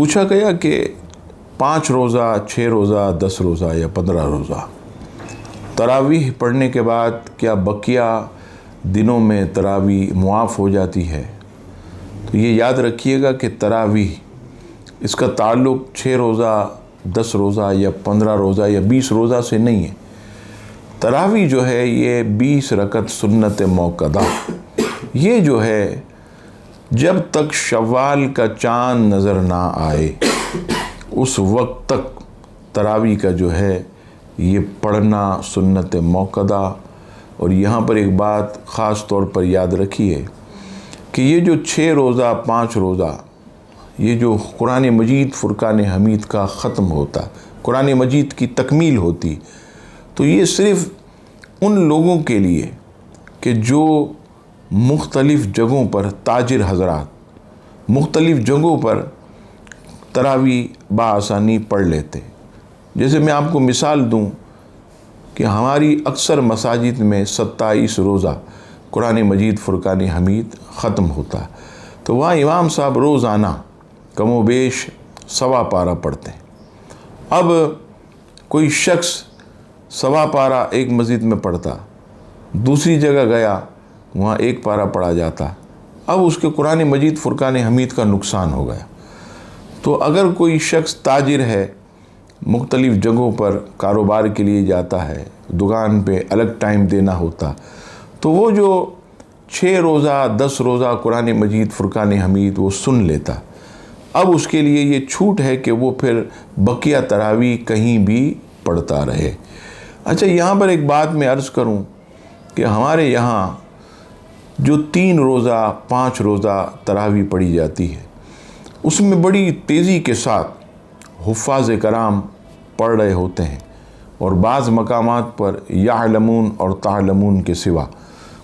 پوچھا گیا کہ 5 روزہ 6 روزہ 10 روزہ یا 15 روزہ تراویح پڑھنے کے بعد کیا بقیہ دنوں میں تراویح معاف ہو جاتی ہے؟ تو یہ یاد رکھیے گا کہ تراویح اس کا تعلق 6 روزہ 10 روزہ یا 15 روزہ یا 20 روزہ سے نہیں ہے۔ تراویح جو ہے یہ 20 رکعت سنت موقدہ، یہ جو ہے جب تک شوال کا چاند نظر نہ آئے اس وقت تک تراویح کا جو ہے یہ پڑھنا سنت موقدہ۔ اور یہاں پر ایک بات خاص طور پر یاد رکھیے کہ یہ جو 6 روزہ 5 روزہ یہ جو قرآن مجید فرقان حمید کا ختم ہوتا، قرآن مجید کی تکمیل ہوتی، تو یہ صرف ان لوگوں کے لیے کہ جو مختلف جگہوں پر تاجر حضرات مختلف جگہوں پر تراویح بآسانی پڑھ لیتے۔ جیسے میں آپ کو مثال دوں کہ ہماری اکثر مساجد میں 27 روزہ قرآن مجید فرقان حمید ختم ہوتا، تو وہاں امام صاحب روزانہ کم و بیش 1.25 پارہ پڑھتے ہیں۔ اب کوئی شخص 1.25 پارہ ایک مسجد میں پڑھتا، دوسری جگہ گیا وہاں 1 پارہ پڑھا جاتا، اب اس کے قرآن مجید فرقان حمید کا نقصان ہو گیا۔ تو اگر کوئی شخص تاجر ہے، مختلف جگہوں پر کاروبار کے لیے جاتا ہے، دکان پہ الگ ٹائم دینا ہوتا، تو وہ جو 6 روزہ 10 روزہ قرآن مجید فرقان حمید وہ سن لیتا۔ اب اس کے لیے یہ چھوٹ ہے کہ وہ پھر بقیہ تراویح کہیں بھی پڑھتا رہے۔ اچھا، یہاں پر ایک بات میں عرض کروں کہ ہمارے یہاں جو 3 روزہ 5 روزہ تراویح پڑھی جاتی ہے اس میں بڑی تیزی کے ساتھ حفاظ کرام پڑھ رہے ہوتے ہیں، اور بعض مقامات پر یعلمون اور تعلمون کے سوا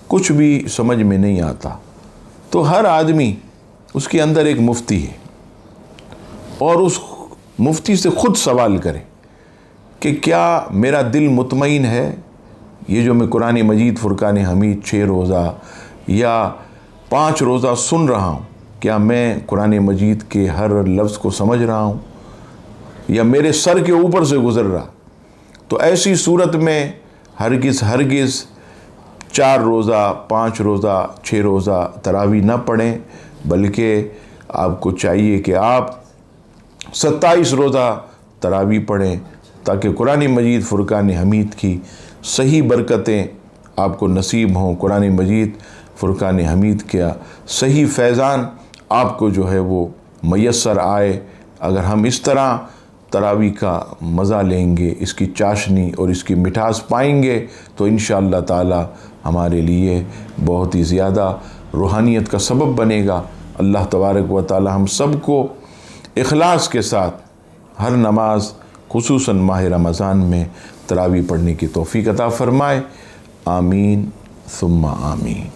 کچھ بھی سمجھ میں نہیں آتا۔ تو ہر آدمی اس کے اندر ایک مفتی ہے، اور اس مفتی سے خود سوال کرے کہ کیا میرا دل مطمئن ہے، یہ جو میں قرآن مجید فرقان حمید 6 روزہ یا 5 روزہ سن رہا ہوں، کیا میں قرآن مجید کے ہر لفظ کو سمجھ رہا ہوں یا میرے سر کے اوپر سے گزر رہا؟ تو ایسی صورت میں ہرگز 4 روزہ 5 روزہ 6 روزہ تراویح نہ پڑھیں، بلکہ آپ کو چاہیے کہ آپ 27 روزہ تراویح پڑھیں، تاکہ قرآن مجید فرقان حمید کی صحیح برکتیں آپ کو نصیب ہوں، قرآن مجید فرقان حمید کا صحیح فیضان آپ کو جو ہے وہ میسر آئے۔ اگر ہم اس طرح تراویح کا مزہ لیں گے، اس کی چاشنی اور اس کی مٹھاس پائیں گے، تو انشاءاللہ تعالی ہمارے لیے بہت ہی زیادہ روحانیت کا سبب بنے گا۔ اللہ تبارک و تعالی ہم سب کو اخلاص کے ساتھ ہر نماز، خصوصاً ماہ رمضان میں تراویح پڑھنے کی توفیق عطا فرمائے۔ آمین ثم آمین۔